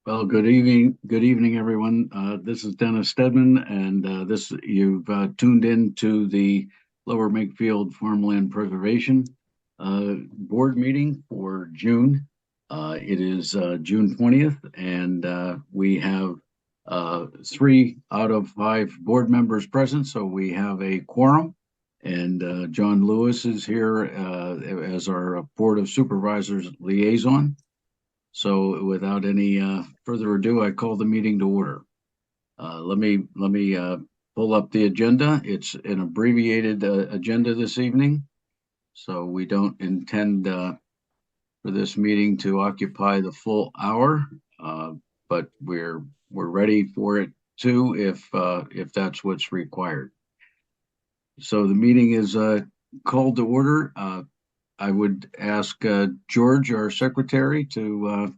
Well, good evening, everyone. This is Dennis Stedman, and this you've tuned in to the Lower Makefield Farmland Preservation Board meeting for June. It is June 20th, and we have three out of five board members present, so we have a quorum. And John Lewis is here as our Board of Supervisors liaison. So without any further ado, I call the meeting to order. Let me pull up the agenda. It's an abbreviated agenda this evening, so we don't intend for this meeting to occupy the full hour, but we're ready for it too if that's what's required. So the meeting is called to order. I would ask George, our secretary, to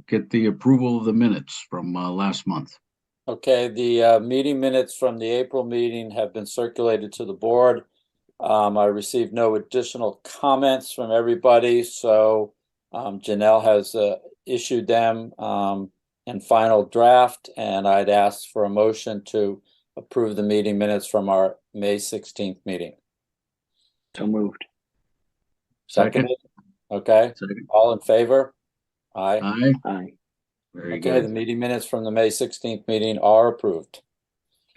get the approval of the minutes from last month. Okay, the meeting minutes from the April meeting have been circulated to the board. I received no additional comments from everybody, so Janelle has issued them in final draft, and I'd ask for a motion to approve the meeting minutes from our May 16th meeting. So moved. Seconded? Okay, Second. all in favor? Aye. Aye. Aye. Very Okay, the good. meeting minutes from the May 16th meeting are approved.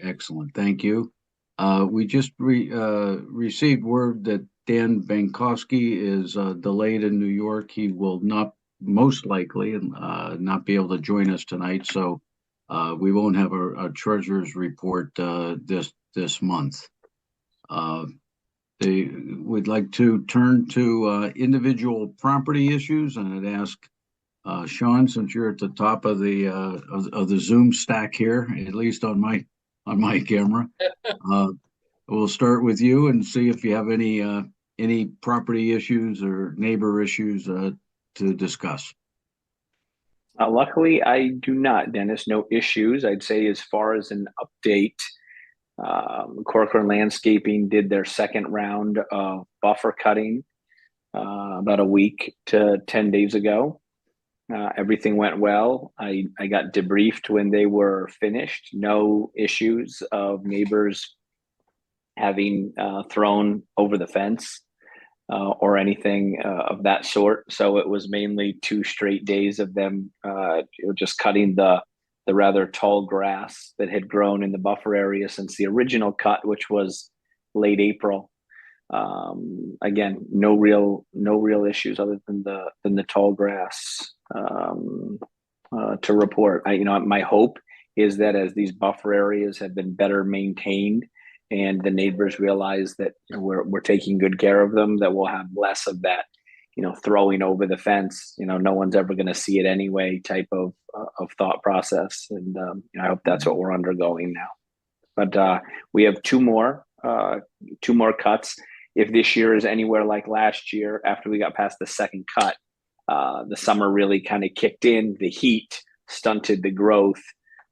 Excellent. Thank you. We just received word that Dan Bankowski is delayed in New York. He will not most likely not be able to join us tonight, so we won't have a treasurer's report this month. We'd like to turn to individual property issues, and I'd ask Sean, since you're at the top of the Zoom stack here, at least on my camera, we'll start with you and see if you have any property issues or neighbor issues to discuss. Luckily, I do not, Dennis. No issues. I'd say as far as an update, Corcoran Landscaping did their second round of buffer cutting about a week to 10 days ago. Everything went well. I got debriefed when they were finished. No issues of neighbors having thrown over the fence or anything of that sort. So it was mainly 2 straight days of them just cutting the rather tall grass that had grown in the buffer area since the original cut, which was late April. Again, no real issues other than the tall grass to report. My hope is that as these buffer areas have been better maintained and the neighbors realize that we're taking good care of them, that we'll have less of that, throwing over the fence. No one's ever going to see it anyway type of thought process, and I hope that's what we're undergoing now. But we have two more cuts. If this year is anywhere like last year, after we got past the second cut, the summer really kind of kicked in. The heat stunted the growth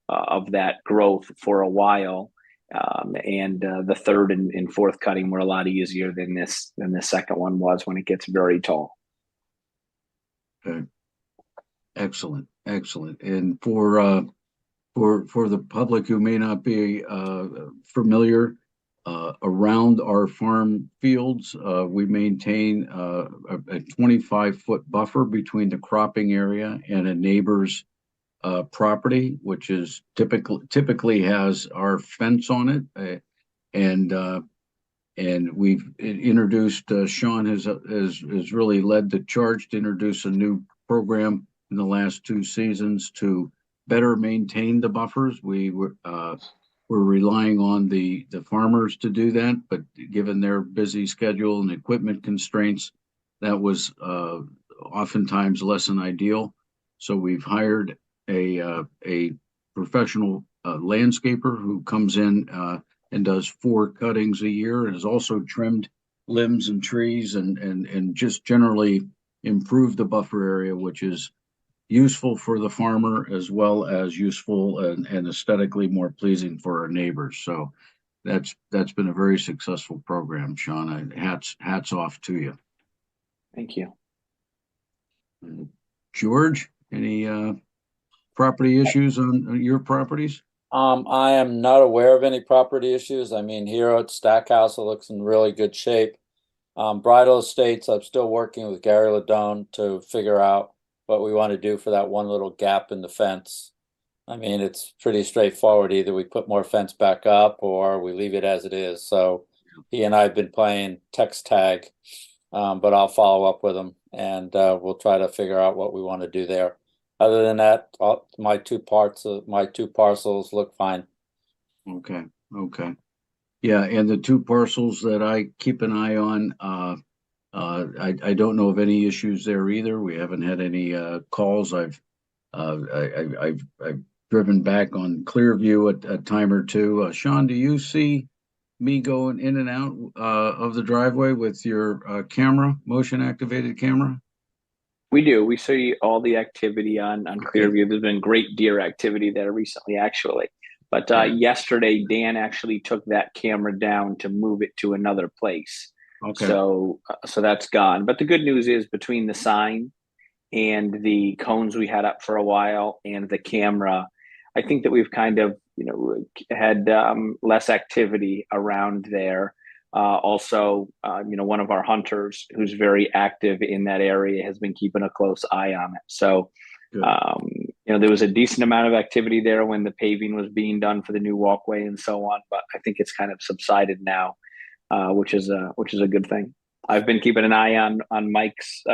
of that growth for a while. And the third and fourth cutting were a lot easier than the second one was when it gets very tall. Okay. Excellent. And for the public who may not be familiar, around our farm fields, we maintain a 25-foot buffer between the cropping area and a neighbor's property, which is typically has our fence on it, and we've introduced. Sean has really led the charge to introduce a new program in the last 2 seasons to better maintain the buffers. We're relying on the farmers to do that, but given their busy schedule and equipment constraints, that was oftentimes less than ideal. So we've hired a professional landscaper who comes in and does 4 cuttings a year, and has also trimmed limbs and trees and just generally improved the buffer area, which is useful for the farmer as well as useful and aesthetically more pleasing for our neighbors. So that's been a very successful program, Sean. Hats off to you. Thank you. George, Any property issues on your properties? I am not aware of any property issues. I mean, here at Stackhouse, it looks in really good shape. Bridal Estates, I'm still working with Gary Ladone to figure out what we want to do for that one little gap in the fence. I mean, it's pretty straightforward. Either we put more fence back up or we leave it as it is. So he and I have been playing text tag, but I'll follow up with him and we'll try to figure out what we want to do there. Other than that, my two parcels look fine. Okay, okay. Yeah, and the two parcels that I keep an eye on, I don't know of any issues there either. We haven't had any calls. I've driven back on Clearview a time or two. Sean, do you see me going in and out of the driveway with your camera, motion activated camera? We do. We see all the activity on Okay. Clearview. There's been great deer activity there recently, actually. But Yeah. yesterday, Dan actually took that camera down to move it to another place. Okay. So that's gone. But the good news is between the sign and the cones we had up for a while and the camera, I think that we've kind of, had less activity around there. Also, one of our hunters who's very active in that area has been keeping a close eye on it. So, Good. there was a decent amount of activity there when the paving was being done for the new walkway and so on. But I think it's kind of subsided now, which is a good thing. I've been keeping an eye on Mike's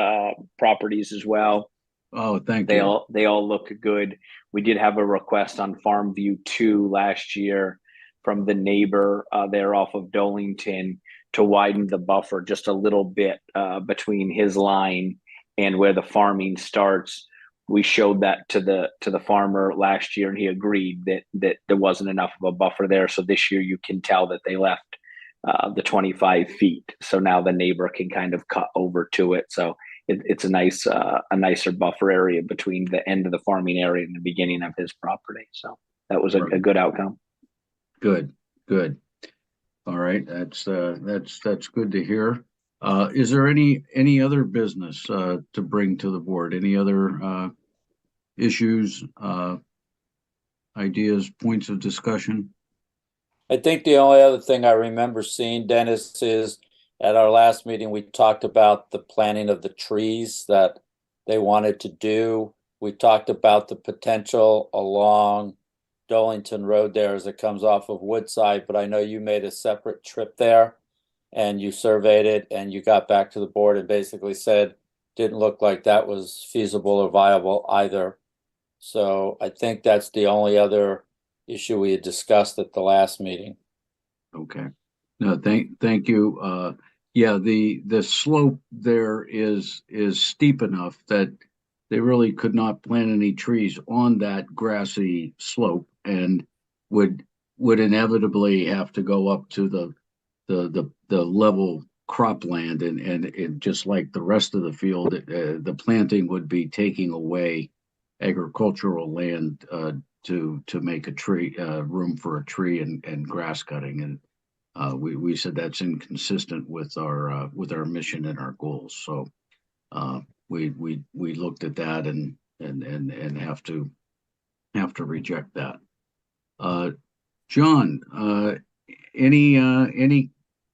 properties as well. Oh, thank you. They all look good. We did have a request on Farm View 2 last year from the neighbor there off of Dolington to widen the buffer just a little bit between his line and where the farming starts. We showed that to the farmer last year, and he agreed that there wasn't enough of a buffer there. So this year you can tell that they left the 25 feet. So now the neighbor can kind of cut over to it. So it's a nicer buffer area between the end of the farming area and the beginning of his property. So that was a good outcome. Good. All right, that's good to hear. Is there any other business to bring to the board? Any other issues, ideas, points of discussion? I think the only other thing I remember seeing, Dennis, is at our last meeting, we talked about the planting of the trees that they wanted to do. We talked about the potential along Dolington Road there as it comes off of Woodside, but I know you made a separate trip there and you surveyed it and you got back to the board and basically said didn't look like that was feasible or viable either. So I think that's the only other issue we had discussed at the last meeting. Okay. No, thank you. Yeah, the slope there is steep enough that they really could not plant any trees on that grassy slope and would inevitably have to go up to the level cropland and just like the rest of the field, the planting would be taking away agricultural land to make a tree room for a tree and grass cutting, and we said that's inconsistent with our mission and our goals. So we looked at that and have to reject that. John,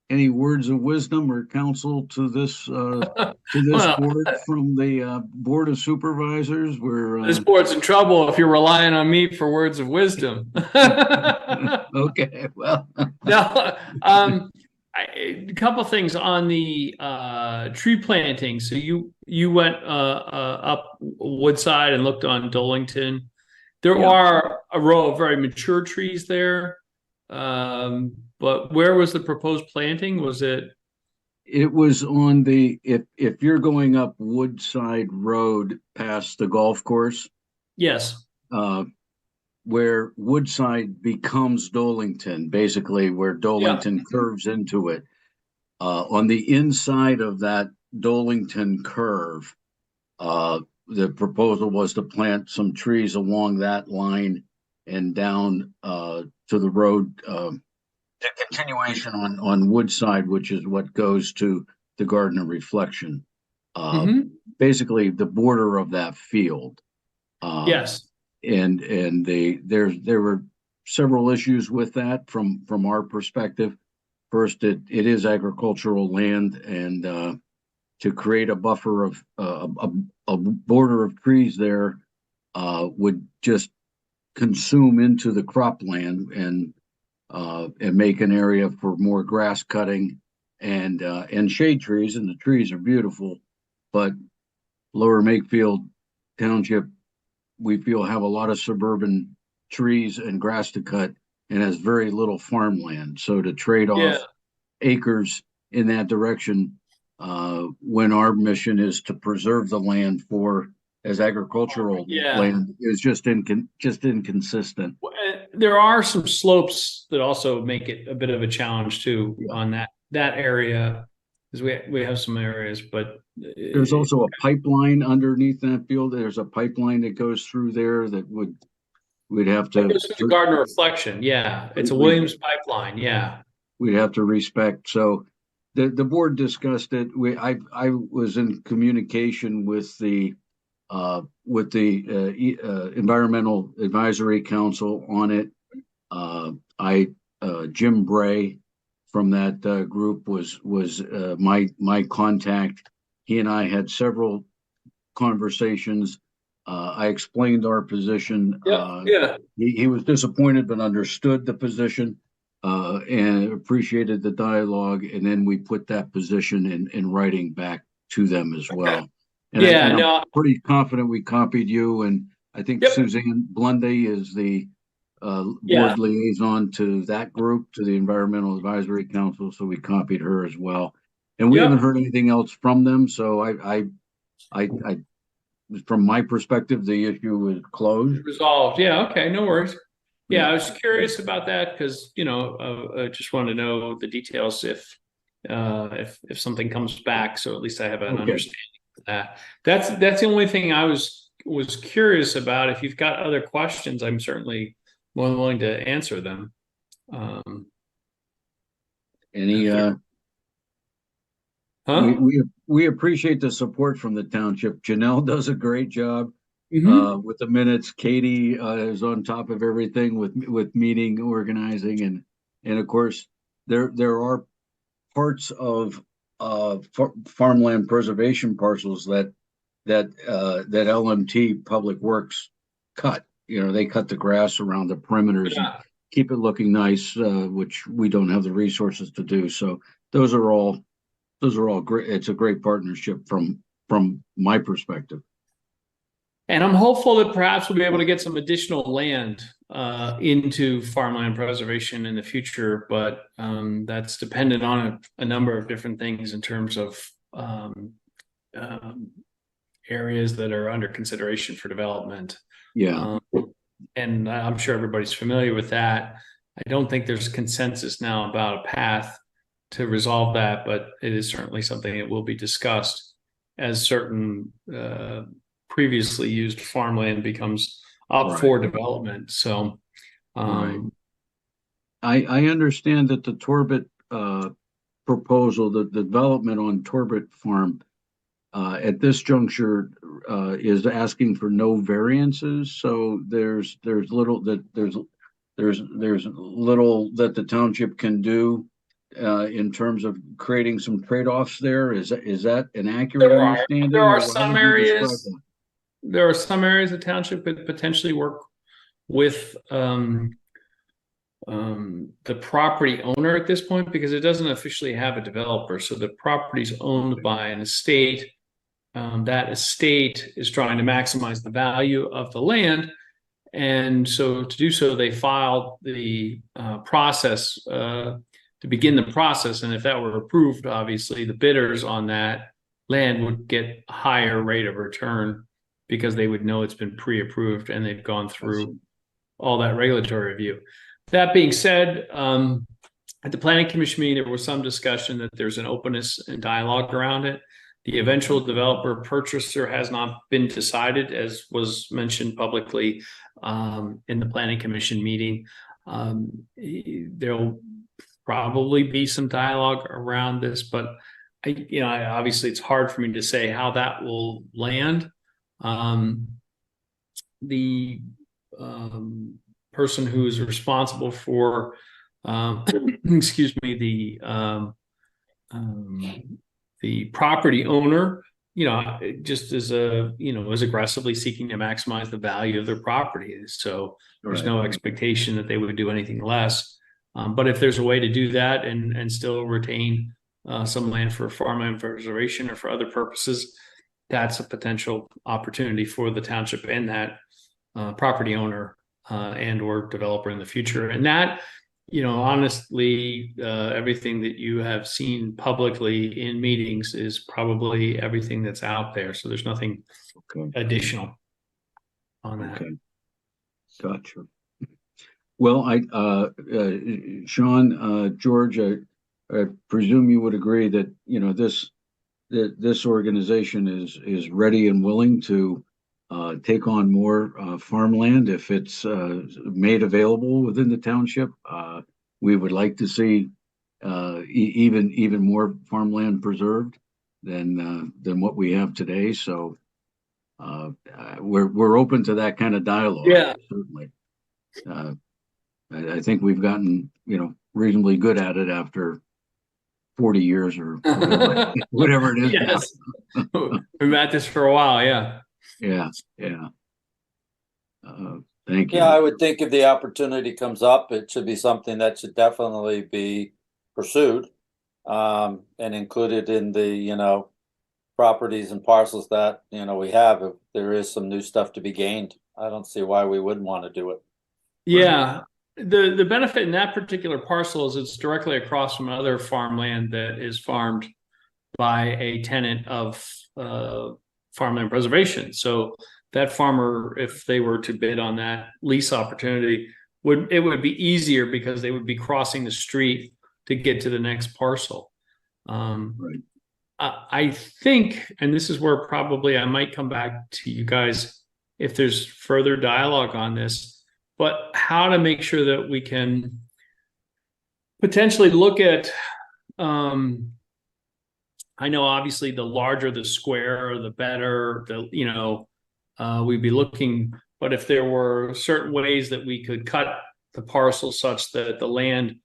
any words of wisdom or counsel to this Well, board from the Board of Supervisors? this board's in trouble if you're relying on me for words of wisdom. Okay, well, No, a couple things on the tree planting. So you went up Woodside and looked on Dolington. There Yeah. are a row of very mature trees there. But where was the proposed planting? Was it? It was on the, if you're going up Woodside Road past the golf course, Yes. where Woodside becomes Dolington, basically where Dolington curves into it. On the inside of that Dolington curve, the proposal was to plant some trees along that line and down to the road, the continuation on Woodside, which is what goes to the Garden of Reflection. Basically the border of that field. Yes. And there were several issues with that from our perspective. First, it is agricultural land, and to create a buffer of a border of trees there would just consume into the cropland and make an area for more grass cutting and shade trees. And the trees are beautiful, but Lower Makefield Township, we feel, have a lot of suburban trees and grass to cut and has very little farmland. So to trade off acres in that direction, when our mission is to preserve the land for as agricultural land, is just inconsistent. There are some slopes that also make it a bit of a challenge too on that area, because we have some areas, but there's also a pipeline underneath that field. There's a pipeline that goes through there that we'd have to. It goes through the Garden Reflection. Yeah, it's a Williams pipeline. Yeah, we'd have to respect. So the board discussed it. I was in communication with the Environmental Advisory Council on it. Jim Bray from that group was my contact. He and I had several conversations. I explained our position. He was disappointed, but understood the position and appreciated the dialogue. And then we put that position in writing back to them as well. And I'm pretty confident we copied you. And I think Suzanne Blundy is the board liaison to that group, to the Environmental Advisory Council. So we copied her as well. And we haven't heard anything else from them. So I from my perspective, the issue is closed. Resolved. Yeah. Okay. No worries. Yeah. I was curious about that because, I just want to know the details if something comes back. So at least I have an understanding of that. That's the only thing I was curious about. If you've got other questions, I'm certainly more than willing to answer them. We appreciate the support from the township. Janelle does a great job with the minutes. Katie is on top of everything with meeting organizing, and of course there are parts of farmland preservation parcels that LMT Public Works cut. They cut the grass around the perimeters and keep it looking nice, which we don't have the resources to do. So those are all great. It's a great partnership from my perspective. And I'm hopeful that perhaps we'll be able to get some additional land into farmland preservation in the future, but that's dependent on a number of different things in terms of areas that are under consideration for development. And I'm sure everybody's familiar with that. I don't think there's consensus now about a path to resolve that, but it is certainly something that will be discussed as certain previously used farmland becomes up for development. So I understand that the Torbit proposal, the development on Torbit Farm at this juncture is asking for no variances. So there's little that the township can do in terms of creating some trade-offs there. Is that an accurate understanding? There are some areas. There are some areas the township could potentially work with the property owner at this point, because it doesn't officially have a developer. So the property is owned by an estate. That estate is trying to maximize the value of the land. And so to do so, they filed the process to begin the process. And if that were approved, obviously the bidders on that land would get a higher rate of return because they would know it's been pre-approved and they've gone through all that regulatory review. That being said, at the Planning Commission meeting, there was some discussion that there's an openness and dialogue around it. The eventual developer purchaser has not been decided, as was mentioned publicly in the Planning Commission meeting. There'll probably be some dialogue around this, but obviously it's hard for me to say how that will land. the person who's responsible for, excuse me, the property owner, just as is aggressively seeking to maximize the value of their property. So there's no expectation that they would do anything less. But if there's a way to do that and still retain some land for farmland preservation or for other purposes, that's a potential opportunity for the township and that property owner and or developer in the future. And that, honestly, everything that you have seen publicly in meetings is probably everything that's out there. So there's nothing additional on that. Okay. Gotcha. Well, Sean, George, I presume you would agree that, this organization is ready and willing to take on more farmland if it's made available within the township. We would like to see even more farmland preserved than what we have today. So we're open to that kind of dialogue. Yeah, certainly. I think we've gotten reasonably good at it after 40 years or whatever it is. Yes. We've been at this for a while. Yeah. Yeah. Thank you. Yeah, I would think if the opportunity comes up, it should be something that should definitely be pursued and included in the, properties and parcels that, we have. If there is some new stuff to be gained, I don't see why we wouldn't want to do it. Yeah. The benefit in that particular parcel is it's directly across from other farmland that is farmed by a tenant of farmland preservation. So that farmer, if they were to bid on that lease opportunity, it would be easier because they would be crossing the street to get to the next parcel. Right. I think, and this is where probably I might come back to you guys if there's further dialogue on this, but how to make sure that we can potentially look at, I know obviously the larger the square, the better, we'd be looking, but if there were certain ways that we could cut the parcel such that the land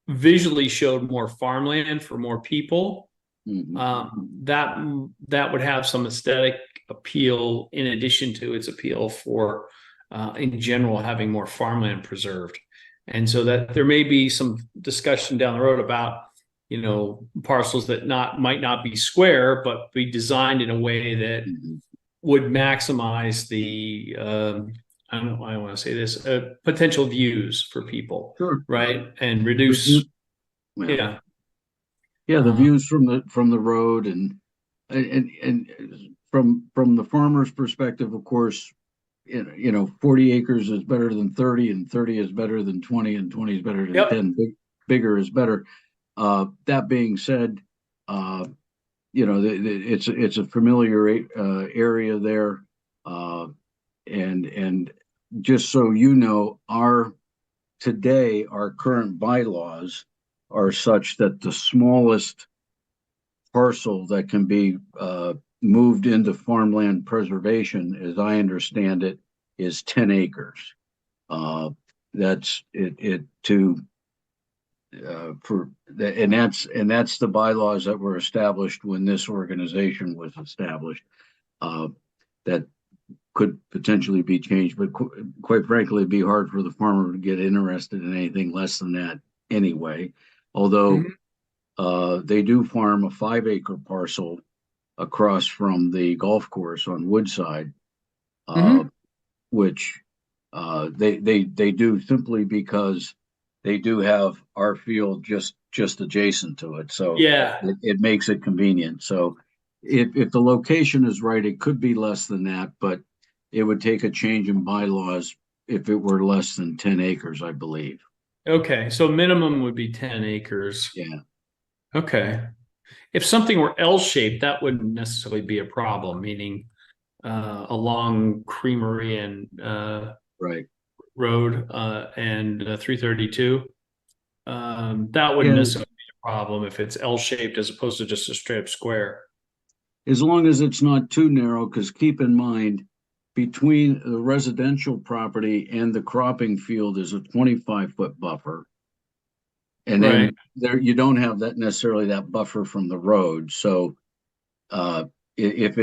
visually showed more farmland for more people, that would have some aesthetic appeal in addition to its appeal for in general having more farmland preserved. And so that there may be some discussion down the road about parcels that might not be square but be designed in a way that would maximize the I don't know, I want to say this, potential views for people. Sure. Right. And reduce the views from the road and from the farmer's perspective, of course, 40 acres is better than 30 and 30 is better than 20 and 20 is better than 10. Bigger is better. That being said, it's a familiar area there. And just so you know, our current bylaws are such that the smallest parcel that can be moved into farmland preservation, as I understand it, is 10 acres. That's it to and that's the bylaws that were established when this organization was established. That could potentially be changed, but quite frankly, it'd be hard for the farmer to get interested in anything less than that anyway. Although they do farm a 5-acre parcel across from the golf course on Woodside, which they do simply because they do have our field just adjacent to it. So it makes it convenient. So if the location is right, it could be less than that, but it would take a change in bylaws if it were less than 10 acres, I believe. Okay. So minimum would be 10 acres. Yeah. Okay. If something were L-shaped, that wouldn't necessarily be a problem, meaning along Creamery and Road and 332. That wouldn't necessarily be a problem if it's L-shaped as opposed to just a straight up square. As long as it's not too narrow, because keep in mind, between the residential property and the cropping field is a 25-foot buffer. And then Right. there, you don't have that necessarily that buffer from the road. So if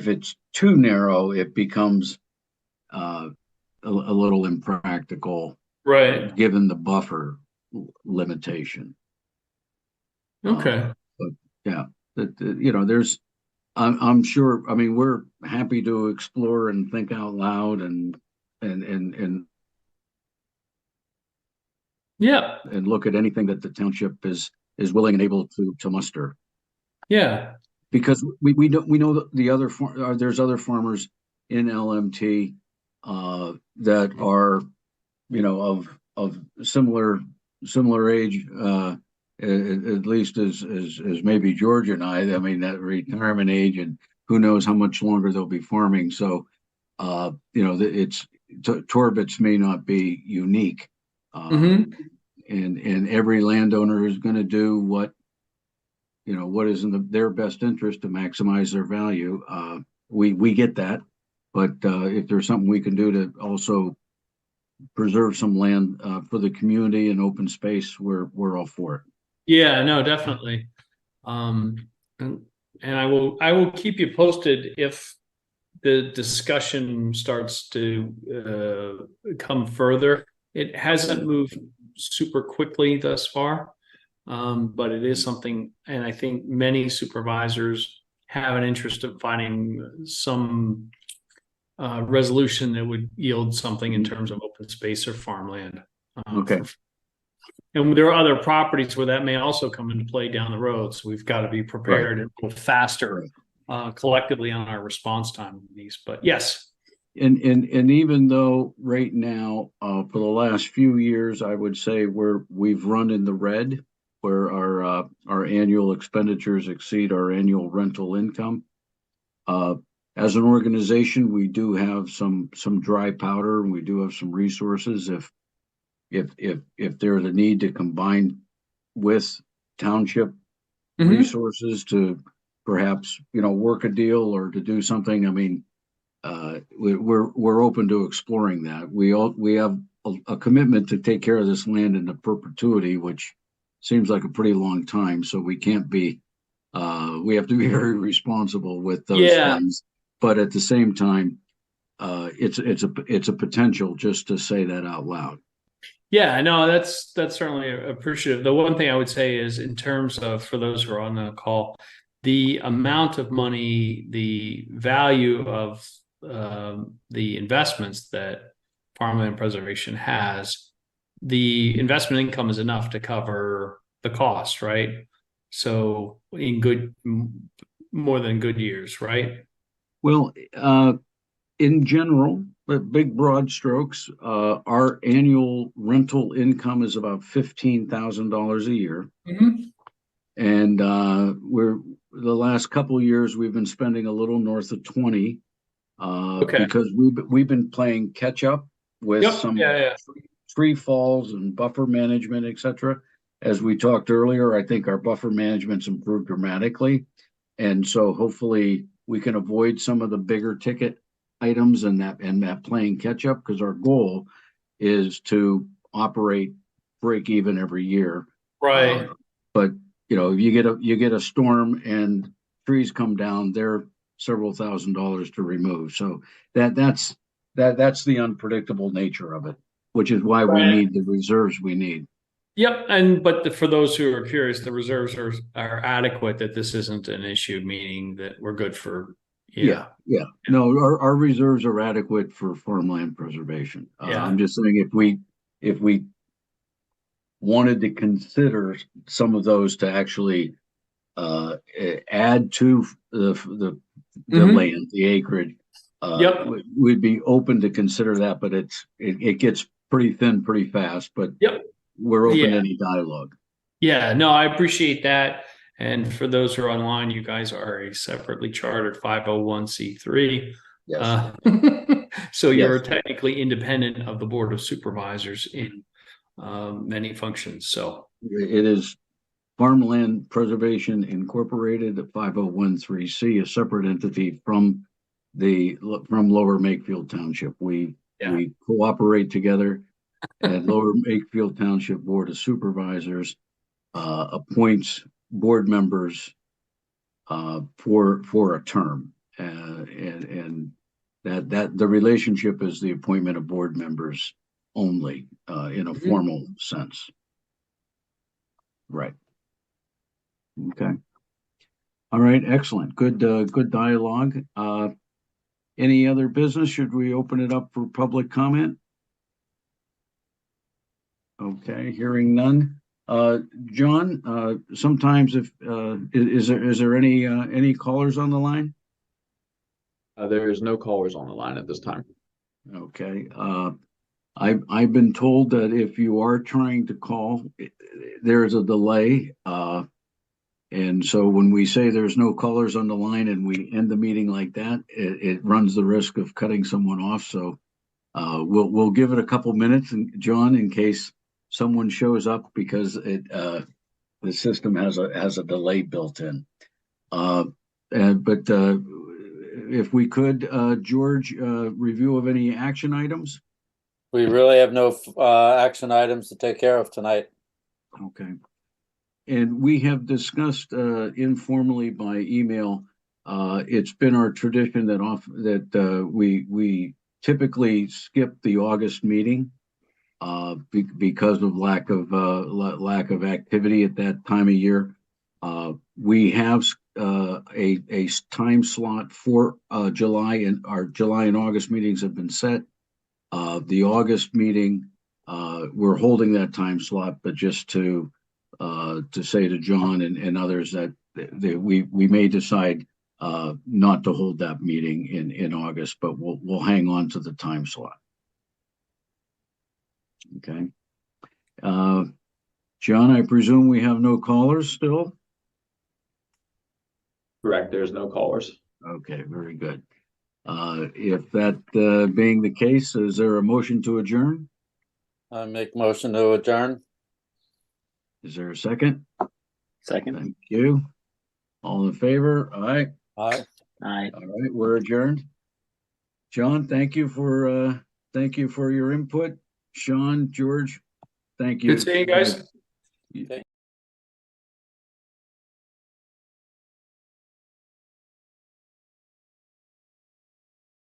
it's too narrow, it becomes a little impractical, Right. given the buffer limitation. Okay. But yeah, you know, I'm sure. I mean, we're happy to explore and think out loud and Yeah. look at anything that the township is willing and able to muster. Yeah. Because we know that the other there's other farmers in LMT that are, you know, of similar age, at least as maybe George and I mean, that retirement age, and who knows how much longer they'll be farming. So you know, Torbit's may not be unique. Mm-hmm. And every landowner is going to do what, you know, what is in their best interest to maximize their value. We get that, but if there's something we can do to also preserve some land for the community and open space, we're all for it. Yeah, no, definitely. And I will keep you posted if the discussion starts to come further. It hasn't moved super quickly thus far, but it is something, and I think many supervisors have an interest in finding some resolution that would yield something in terms of open space or farmland. Okay. And there are other properties where that may also come into play down the road. So we've got to be prepared and go faster collectively on our response time on these. But yes. And even though right now, for the last few years, I would say we've run in the red, where our annual expenditures exceed our annual rental income. As an organization, we do have some dry powder, and we do have some resources. If there's a need to combine with township resources to perhaps, you know, work a deal or to do something, I mean, we're open to exploring that. We have a commitment to take care of this land into perpetuity, which seems like a pretty long time. So we can't be, we have to be very responsible with those funds. But at the same time, it's a potential, just to say that out loud. Yeah, no, that's certainly appreciative. The one thing I would say is, in terms of, for those who are on the call, the amount of money, the value of the investments that farmland preservation has, the investment income is enough to cover the cost, right? So more than good years, right? Well, in general, but big broad strokes, our annual rental income is about $15,000 a year. And the last couple of years, we've been spending a little north of 20, because we've been playing catch up with some tree falls and buffer management, etc. As we talked earlier, I think our buffer management's improved dramatically, and so hopefully we can avoid some of the bigger ticket items and that playing catch up, because our goal is to operate break even every year. Right. But you know, if you get a storm and trees come down, they're several $1,000s to remove. So that's the unpredictable nature of it, which is why we need the reserves we need. Yep, but for those who are curious, the reserves are adequate. That this isn't an issue, meaning that we're good for. Yeah. No, our reserves are adequate for farmland preservation. I'm just saying, if we wanted to consider some of those to actually add to the land, the acreage, we'd be open to consider that, but it gets pretty thin pretty fast. But we're open to any dialogue. Yeah, no, I appreciate that. And for those who are online, you guys are a separately chartered 501c3. Yes. So you're technically independent of the Board of Supervisors in many functions. So it is Farmland Preservation Incorporated, 501(c), a separate entity from from Lower Makefield Township. We cooperate together, and Lower Makefield Township Board of Supervisors appoints board members for a term, and that the relationship is the appointment of board members only in a formal sense. Right. Okay. All right. Excellent. Good dialogue. Any other business? Should we open it up for public comment? Okay. Hearing none. John, sometimes if is there any callers on the line? There is no callers on the line at this time. Okay. I've been told that if you are trying to call, there's a delay. And so when we say there's no callers on the line and we end the meeting like that, it runs the risk of cutting someone off. So we'll give it a couple minutes, and John, in case someone shows up, because the system has a delay built in. But if we could, George, review of any action items. We really have no action items to take care of tonight. Okay. And we have discussed informally by email. It's been our tradition that we typically skip the August meeting because of lack of activity at that time of year. We have a time slot for July, and our July and August meetings have been set. The August meeting, we're holding that time slot, but just to say to John and others that we may decide not to hold that meeting in August, but we'll hang on to the time slot. Okay. John, I presume we have no callers still? Correct. There's no callers. Okay, very good. If that being the case, is there a motion to adjourn? I make motion to adjourn. Is there a second? Second. Thank you. All in favor? Aye. Aye. Aye. All right, we're adjourned. John, thank you for your input. Sean, George, thank you. Good seeing you guys. You-